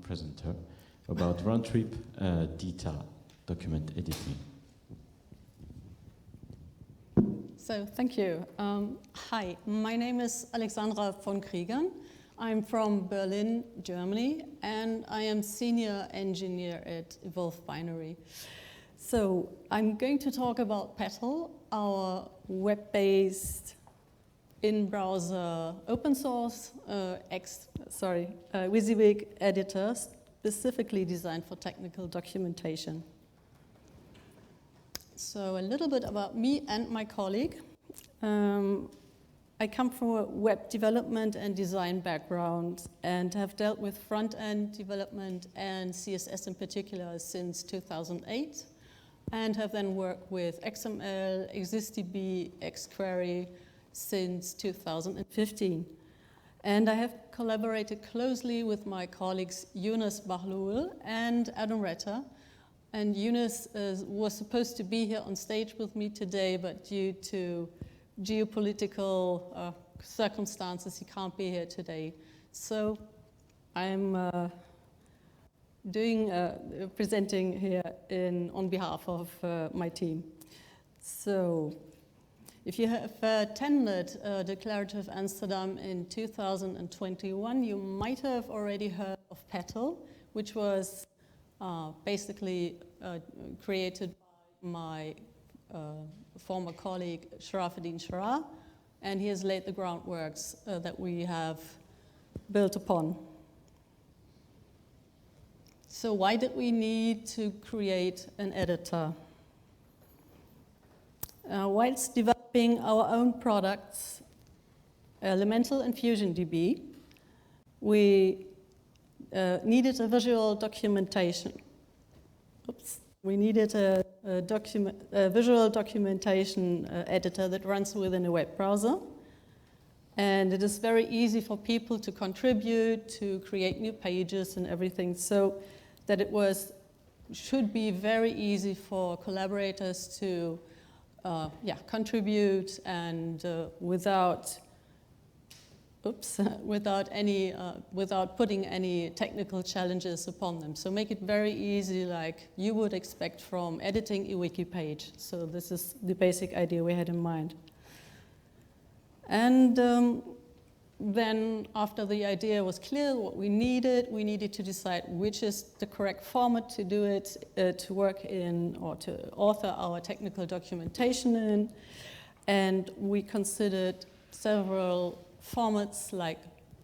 presenter about Roundtrip DITA document editing. So, thank you. Hi, my name is Alexandra von Criegern. I'm from Berlin, Germany, and I am senior engineer at Evolve Binary. So, I'm going to talk about Petal, our web-based in-browser open source WYSIWYG editor specifically designed for technical documentation. So a little bit about me and my colleague. I come from a web development and design background and have dealt with front-end development and CSS in particular since 2008, and have then worked with XML, XDITA, XQuery since 2015. And I have collaborated closely with my colleagues Yunus Bahloul and Adam Retter. And Yunus was supposed to be here on stage with me today, but due to geopolitical circumstances, he can't be here today. So I'm presenting here on behalf of my team. So if you have attended Declarative Amsterdam in 2021, you might have already heard of Petal, which was basically created by my former colleague Sharafuddin Shara, and he has laid the groundworks that we have built upon. So why did we need to create an editor? Whilst developing our own products, Elemental and FusionDB, we needed a visual documentation. Oops. We needed a visual documentation editor that runs within a web browser. And it is very easy for people to contribute, to create new pages and everything, so that it should be very easy for collaborators to contribute and without putting any technical challenges upon them. So make it very easy, like you would expect from editing a wiki page. So this is the basic idea we had in mind. And then after the idea was clear what we needed to decide which is the correct format to do it, to work in, or to author our technical documentation in. And we considered several formats, like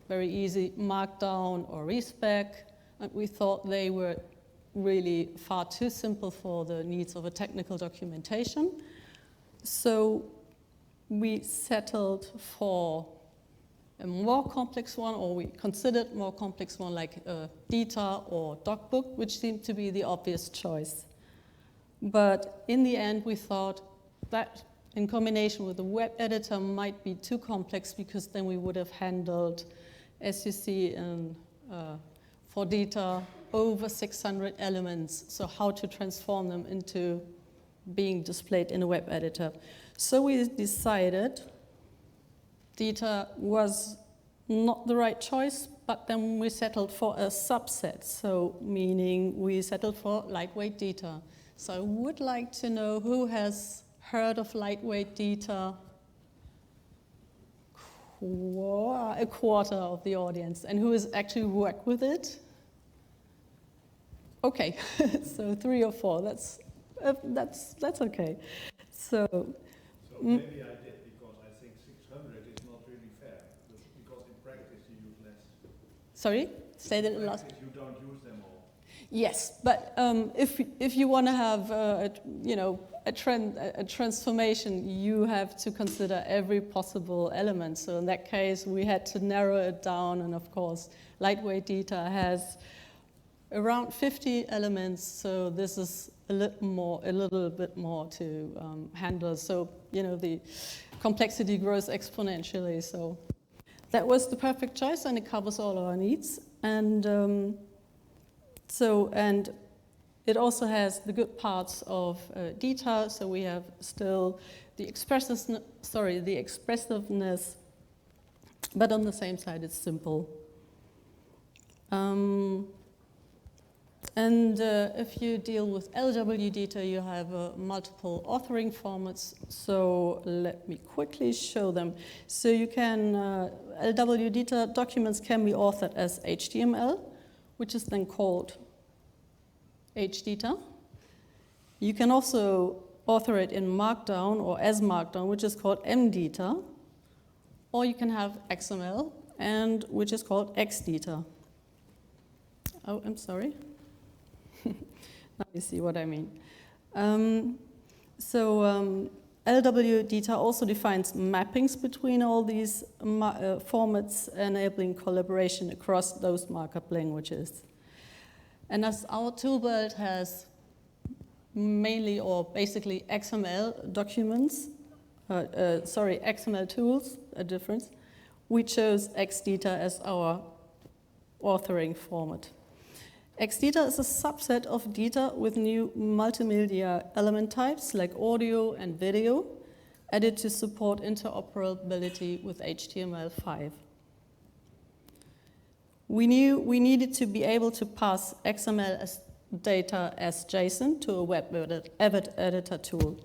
very easy Markdown or respec, and we thought they were really far too simple for the needs of a technical documentation. So we settled for a more complex one, or we considered more complex one, like DITA or DocBook, which seemed to be the obvious choice. But in the end, we thought that in combination with the web editor might be too complex, because then we would have handled, as you see for DITA, over 600 elements. So how to transform them into being displayed in a web editor. So we decided DITA was not the right choice, but then we settled for a subset. So meaning we settled for Lightweight DITA. So I would like to know who has heard of Lightweight DITA? A quarter of the audience. And who has actually worked with it? Okay, so 3 or 4. That's okay. So maybe I did, because I think 600 is not really fair, because in practice you use less. Sorry, say that last. You don't use them all. Yes, but if you want to have a transformation, you have to consider every possible element. So in that case, we had to narrow it down, and of course, Lightweight DITA has around 50 elements. So this is a little bit more to handle. So the complexity grows exponentially. So that was the perfect choice, and it covers all our needs. And and it also has the good parts of DITA. So we have still the expressiveness, but on the same side, it's simple. And if you deal with LwDITA, you have multiple authoring formats. So let me quickly show them. So you can, LwDITA documents can be authored as HTML, which is then called JDITA. You can also author it in Markdown or as Markdown, which is called MDITA. Or you can have XML, and which is called XDITA. Oh, I'm sorry. Now you see what I mean. LwDITA also defines mappings between all these formats, enabling collaboration across those markup languages. And as our toolbelt has mainly or basically XML documents, XML tools, a difference, we chose XDITA as our authoring format. XDITA is a subset of DITA with new multimedia element types like audio and video, added to support interoperability with HTML5. We knew we needed to be able to pass XML as data as JSON to a web editor tool.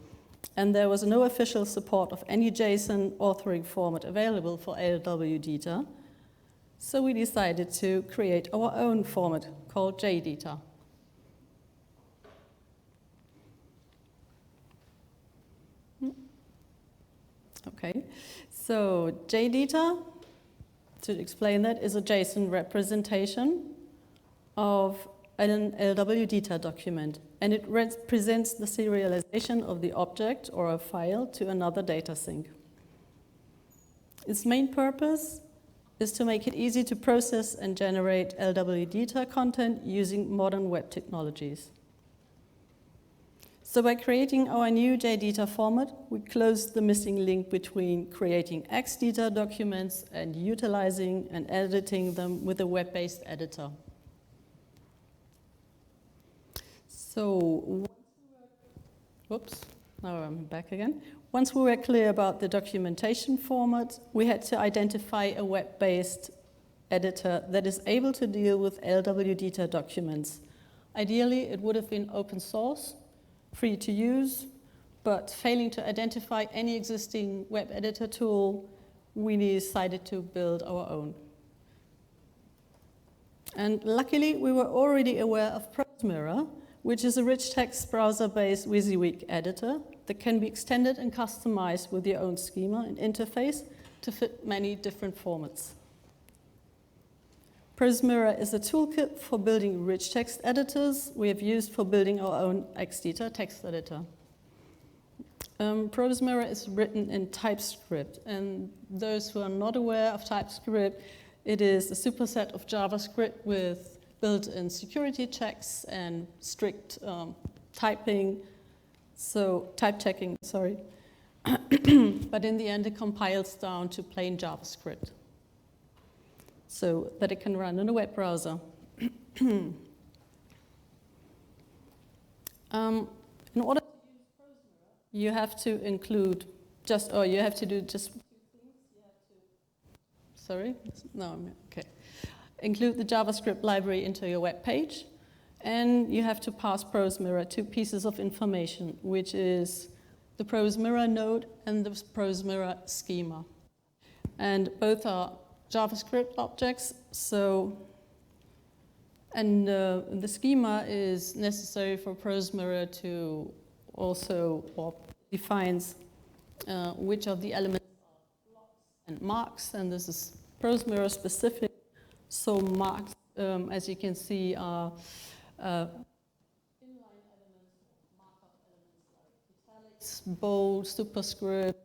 And there was no official support of any JSON authoring format available for LwDITA. So we decided to create our own format called JDITA. Okay, so JDITA, to explain that, is a JSON representation of an LwDITA document, and it represents the serialization of the object or a file to another data sink. Its main purpose is to make it easy to process and generate LwDITA content using modern web technologies. So by creating our new JDITA format, we closed the missing link between creating XDITA documents and utilizing and editing them with a web-based editor. So, whoops, now I'm back again. Once we were clear about the documentation format, we had to identify a web-based editor that is able to deal with LwDITA documents. Ideally, it would have been open source, free to use, but failing to identify any existing web editor tool, we decided to build our own. And luckily, we were already aware of ProseMirror, which is a rich text browser-based WYSIWYG editor that can be extended and customized with your own schema and interface to fit many different formats. ProseMirror is a toolkit for building rich text editors we have used for building our own XDITA text editor. ProseMirror is written in TypeScript, and those who are not aware of TypeScript, it is a superset of JavaScript with built-in security checks and strict type checking, sorry. But in the end, it compiles down to plain JavaScript so that it can run in a web browser. In order to use ProseMirror, you have to include you have to do just two things. You have to, sorry, no, okay. Include the JavaScript library into your web page, and you have to pass ProseMirror two pieces of information, which is the ProseMirror node and the ProseMirror schema. And both are JavaScript objects, and the schema is necessary for ProseMirror to also, or defines which of the elements are blocks and marks, and this is ProseMirror specific. So marks, as you can see, are inline elements, markup elements like italics, bold, superscript,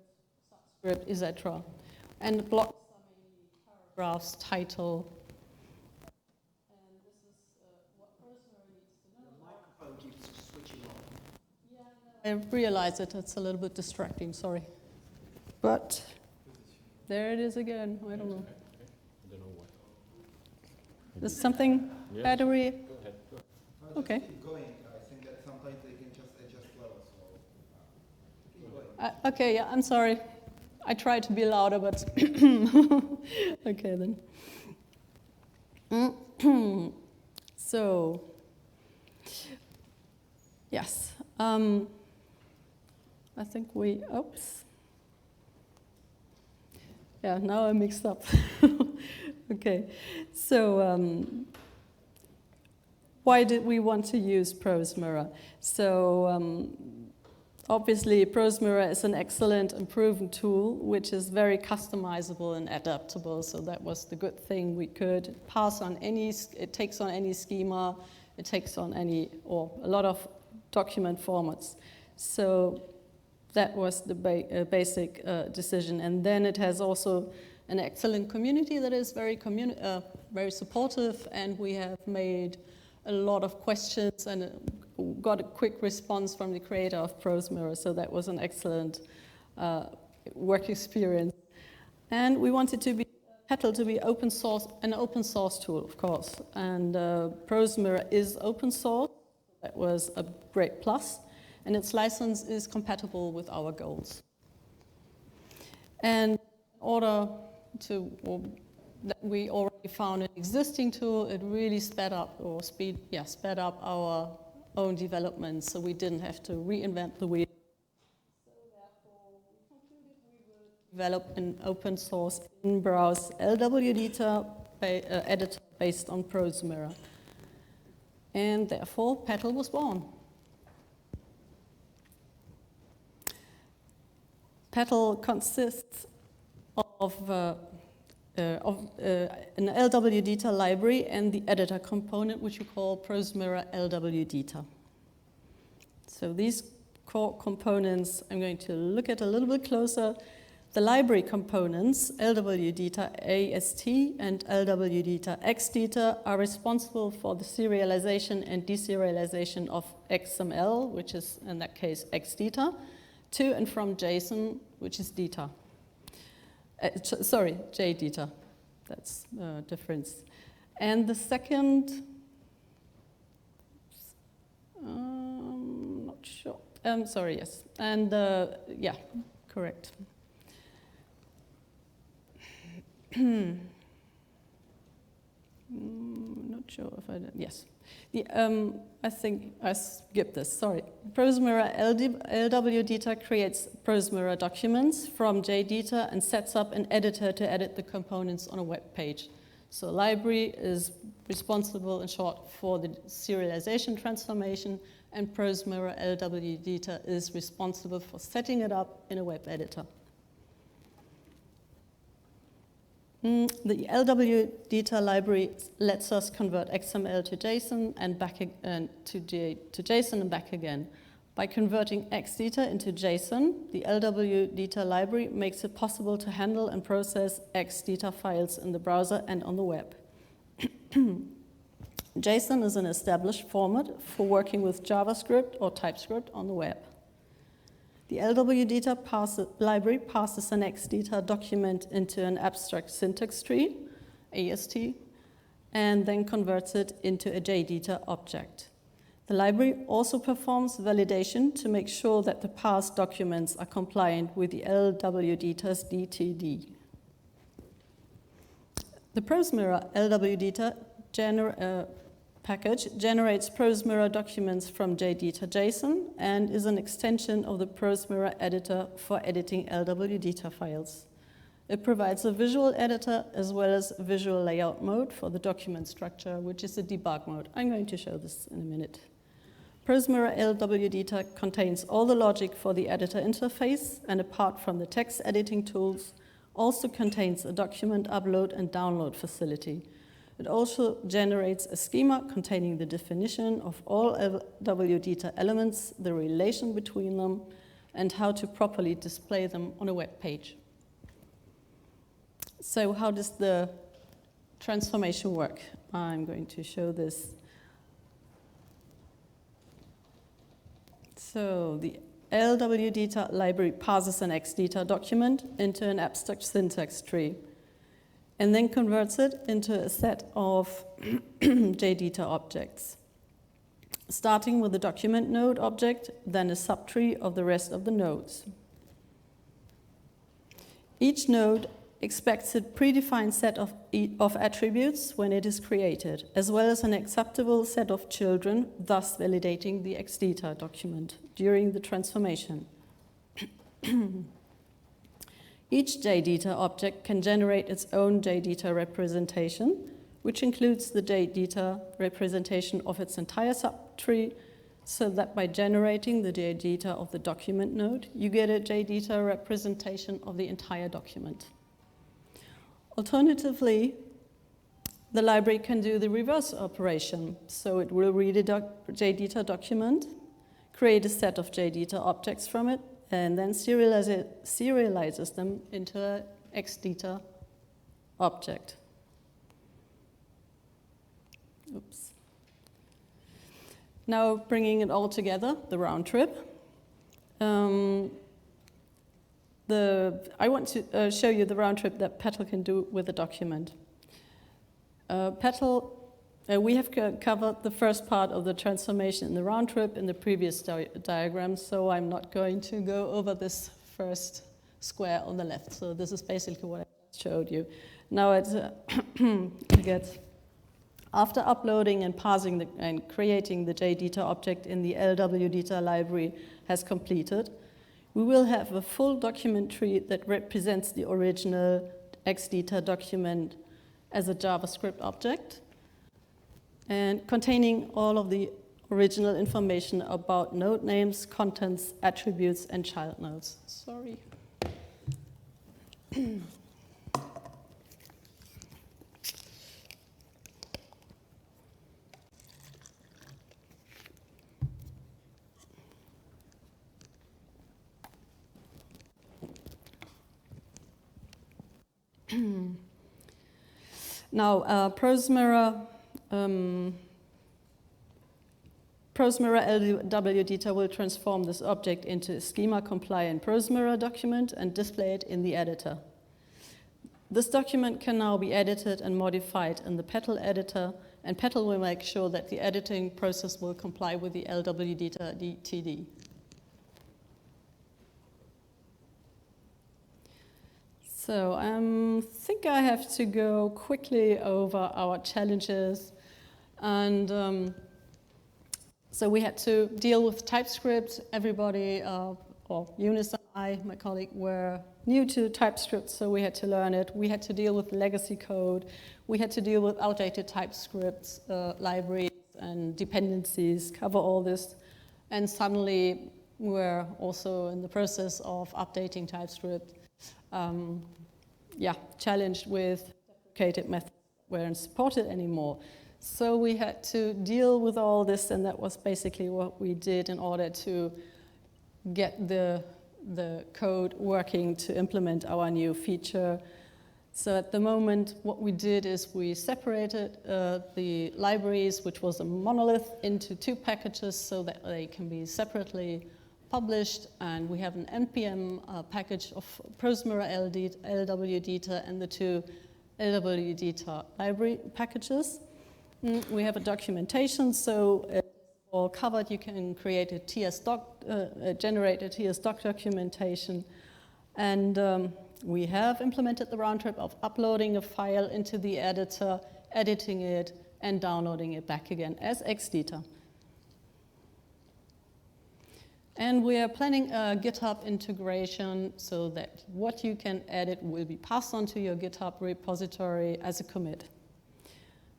subscript, etc. And blocks are mainly paragraphs, title. And this is what ProseMirror needs to know. The microphone keeps switching on. Yeah, no, I realize it. It's a little bit distracting, sorry. But there it is again. I don't know. There's something, yes. Battery? Go ahead. No, okay. Keep going. I think that sometimes they can just adjust levels. So keep going. Okay, yeah, I'm sorry. I tried to be louder, but okay then. So, Yes. I think oops. Yeah, now I mixed up. Okay, so why did we want to use ProseMirror? So obviously ProseMirror is an excellent and proven tool which is very customizable and adaptable, so that was the good thing. We could pass on it takes on any schema, it takes on a lot of document formats. So that was the basic decision. And then it has also an excellent community that is very supportive, and we have made a lot of questions and got a quick response from the creator of ProseMirror, so that was an excellent work experience. And we wanted Petal to be an open source tool, of course. And ProseMirror is open source. That was a great plus. And its license is compatible with our goals. And in order that we already found an existing tool, it really sped up our own development, so we didn't have to reinvent the wheel. So therefore, we concluded we would develop an open source in-browse LwDITA editor based on ProseMirror. And therefore, Petal was born. Petal consists of an LwDITA library and the editor component, which we call ProseMirror LwDITA. So these core components I'm going to look at a little bit closer. The library components, LwDITA AST and LwDITA XDITA, are responsible for the serialization and deserialization of XML, which is in that case XDITA, to and from JSON, which is DITA. JDITA. That's the difference. And the second, not sure. Yes. And yeah, correct. Not sure if I did. Yes. I think I skipped this, sorry. ProseMirror LwDITA creates ProseMirror documents from JDITA and sets up an editor to edit the components on a web page. So library is responsible, in short, for the serialization transformation, and ProseMirror LwDITA is responsible for setting it up in a web editor. The LwDITA library lets us convert XML to JSON and to JSON and back again. By converting XDITA into JSON, the LwDITA library makes it possible to handle and process XDITA files in the browser and on the web. JSON is an established format for working with JavaScript or TypeScript on the web. The LwDITA library passes an XDITA document into an abstract syntax tree, AST, and then converts it into a JDITA object. The library also performs validation to make sure that the parsed documents are compliant with the LwDITA's DTD. The ProseMirror LwDITA package generates ProseMirror documents from JDITA JSON and is an extension of the ProseMirror editor for editing LwDITA files. It provides a visual editor as well as a visual layout mode for the document structure, which is a debug mode. I'm going to show this in a minute. ProseMirror LwDITA contains all the logic for the editor interface, and apart from the text editing tools, also contains a document upload and download facility. It also generates a schema containing the definition of all LwDITA elements, the relation between them, and how to properly display them on a web page. So how does the transformation work? I'm going to show this. So the LwDITA library parses an XDITA document into an abstract syntax tree, and then converts it into a set of JDITA objects, starting with the document node object, then a subtree of the rest of the nodes. Each node expects a predefined set of attributes when it is created, as well as an acceptable set of children, thus validating the XDITA document during the transformation. Each JDITA object can generate its own JDITA representation, which includes the JDITA representation of its entire subtree, so that by generating the JDITA of the document node, you get a JDITA representation of the entire document. Alternatively, the library can do the reverse operation. So it will read a JDITA document, create a set of JDITA objects from it, and then serializes them into an XDITA object. Oops. Now bringing it all together, the round trip. I want to show you the round trip that Petal can do with a document. Petal, we have covered the first part of the transformation in the round trip in the previous diagram, so I'm not going to go over this first square on the left. So this is basically what I showed you. Now it gets, after uploading and parsing and creating the JDITA object in the LwDITA library has completed, we will have a full document tree that represents the original XDITA document as a JavaScript object and containing all of the original information about node names, contents, attributes, and child nodes. Sorry. Now, ProseMirror LwDITA will transform this object into a schema-compliant ProseMirror document and display it in the editor. This document can now be edited and modified in the Petal editor, and Petal will make sure that the editing process will comply with the LwDITA DTD. So I think I have to go quickly over our challenges. And so we had to deal with TypeScript. Everybody, or Eunice and I, my colleague, were new to TypeScript, so we had to learn it. We had to deal with legacy code. We had to deal with outdated TypeScript libraries and dependencies, cover all this. And suddenly, we're also in the process of updating TypeScript. Challenged with deprecated methods that weren't supported anymore. So we had to deal with all this, and that was basically what we did in order to get the code working to implement our new feature. So at the moment, what we did is we separated the libraries, which was a monolith, into two packages so that they can be separately published, and we have an NPM package of ProseMirror LwDITA and the two LwDITA library packages. We have a documentation, so it's all covered. You can create a generate a TS doc documentation, and we have implemented the round trip of uploading a file into the editor, editing it, and downloading it back again as XDITA. And we are planning a GitHub integration so that what you can edit will be passed on to your GitHub repository as a commit.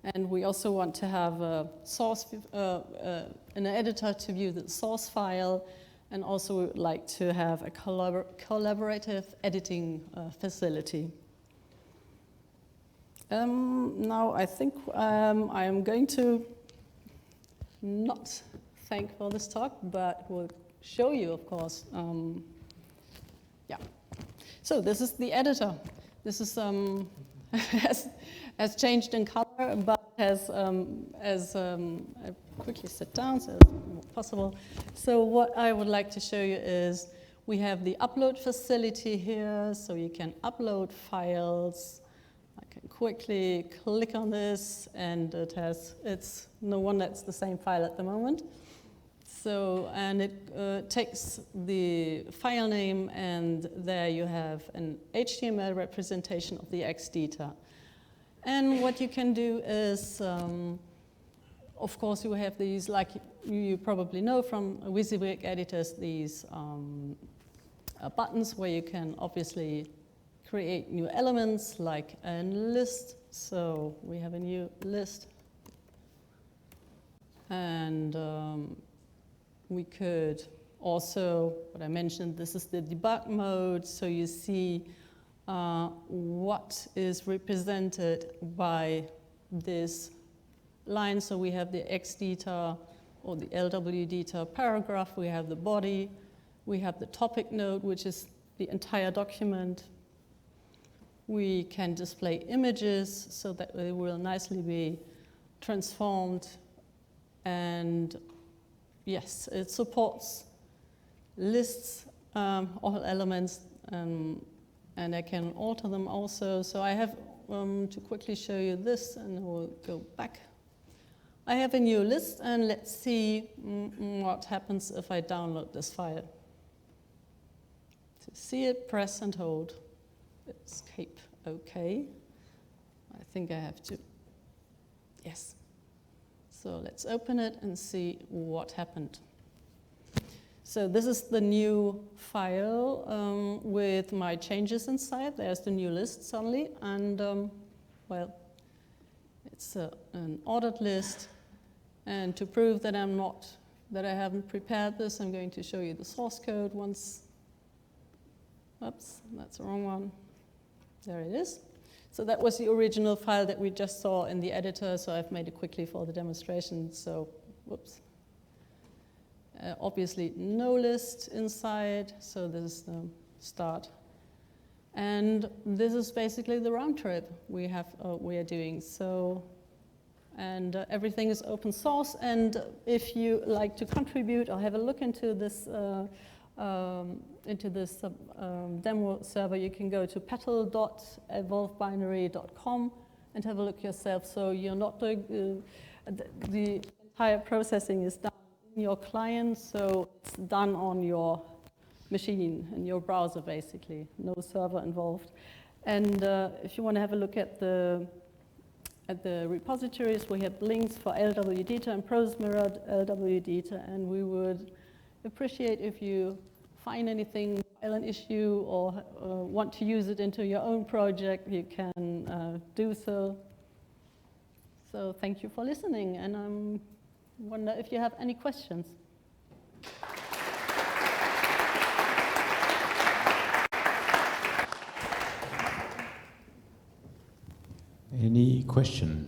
And we also want to have a source, an editor to view the source file, and also we would like to have a collaborative editing facility. Now I think I am going to not thank for this talk, but we'll show you, of course. So this is the editor. This is has changed in color, but has I quickly sit down so it's more possible. So what I would like to show you is we have the upload facility here, so you can upload files. I can quickly click on this, and it's no one that's the same file at the moment. So, and it takes the file name, and there you have an HTML representation of the XDITA. And what you can do is, of course, you have these, like you probably know from WYSIWYG editors, these buttons where you can obviously create new elements, like a list. So we have a new list. And we could also, what I mentioned, this is the debug mode, so you see what is represented by this line. So we have the XDITA or the LwDITA paragraph, we have the body, we have the topic node, which is the entire document. We can display images so that they will nicely be transformed. And yes, it supports lists, all elements, and I can alter them also. So I have to quickly show you this, and we'll go back. I have a new list, and let's see what happens if I download this file. To see it, press and hold. Escape, OK. I think I have to, yes. So let's open it and see what happened. So this is the new file with my changes inside. There's the new list suddenly, and well, it's an ordered list. And to prove that I haven't prepared this, I'm going to show you the source code once. Oops, that's the wrong one. There it is. So that was the original file that we just saw in the editor, so I've made it quickly for the demonstration. So, whoops. Obviously, no list inside, so this is the start. And this is basically the round trip we are doing. So, and everything is open source. And if you like to contribute or have a look into this demo server, you can go to petal.evolvebinary.com and have a look yourself. So you're not doing the entire processing is done in your client, so it's done on your machine in your browser, basically. No server involved. And if you want to have a look at the repositories, we have links for LwDITA and ProseMirror LwDITA, and we would appreciate if you find anything, file an issue, or want to use it into your own project, you can do so. So thank you for listening, and I wonder if you have any questions. Any question?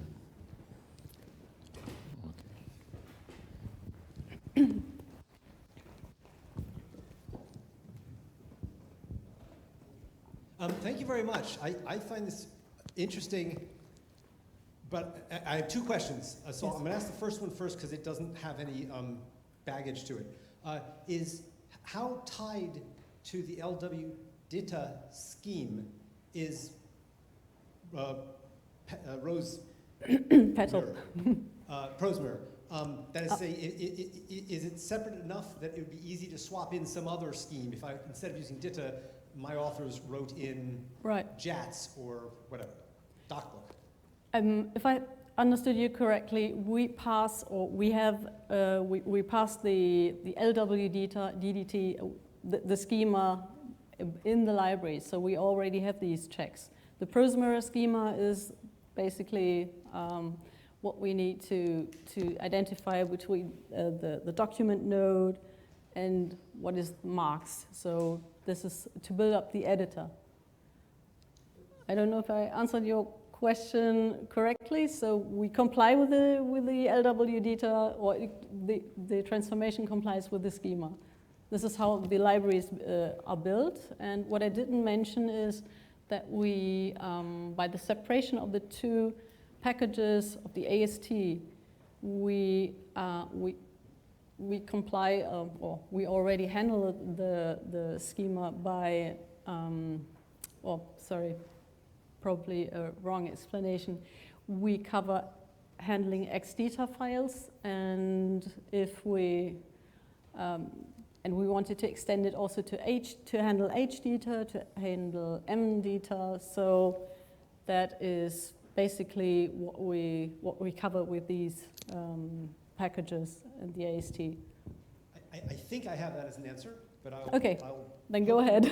Okay. Thank you very much. I find this interesting, but I have two questions. So I'm going to ask the first one first because it doesn't have any baggage to it. Is how tied to the LwDITA scheme is Petal. ProseMirror. That is to say, is it separate enough that it would be easy to swap in some other scheme? If I, instead of using DITA, my authors wrote in JATS or whatever, DocBook. If I understood you correctly, we pass, or we have, we pass the LwDITA, DDT, the schema in the library, so we already have these checks. The ProseMirror schema is basically what we need to identify between the document node and what is marks. So this is to build up the editor. I don't know if I answered your question correctly. So we comply with the LwDITA, or the transformation complies with the schema. This is how the libraries are built. And what I didn't mention is that we, by the separation of the two packages of the AST, we comply, or we already handle the schema by, probably a wrong explanation. We cover handling XDITA files, and if we And we wanted to extend it also to handle HDITA, to handle MDITA. So that is basically what we cover with these packages in the AST. I think I have that as an answer, but Okay, I'll then go ahead.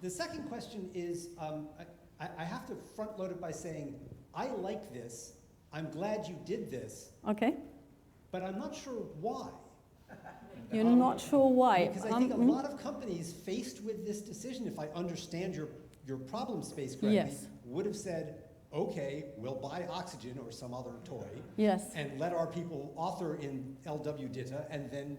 The second question is, I have to front load it by saying, I like this, I'm glad you did this, Okay, but I'm not sure why. you're not sure why. Because I think a lot of companies faced with this decision, if I understand your problem space correctly, Yes. would have said, okay, we'll buy Oxygen or some other toy, Yes. and let our people author in LwDITA and then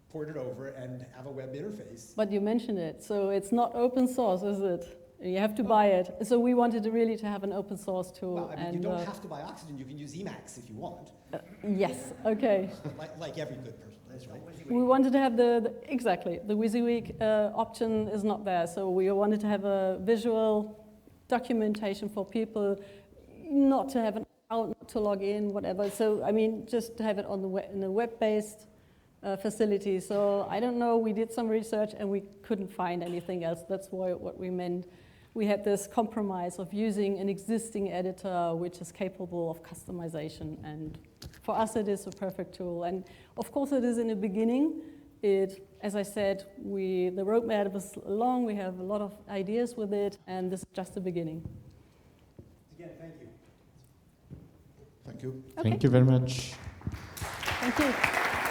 port it over and have a web interface. But you mentioned it, so it's not open source, is it? You have to buy it. So we wanted really to have an open source tool. Well, I mean, and, you don't have to buy Oxygen, you can use Emacs if you want, yes, okay. like every good person does, right? We wanted to have exactly, the WYSIWYG option is not there, so we wanted to have a visual documentation for people, not to have an account, not to log in, whatever. So, I mean, just to have it on the in a web-based facility. So, I don't know, we did some research and we couldn't find anything else. That's what we meant. We had this compromise of using an existing editor which is capable of customization, and for us it is a perfect tool. And of course it is in the beginning. As I said, the roadmap is long, we have a lot of ideas with it, and this is just the beginning. Again, thank you. Thank you. Okay. Thank you very much. Thank you.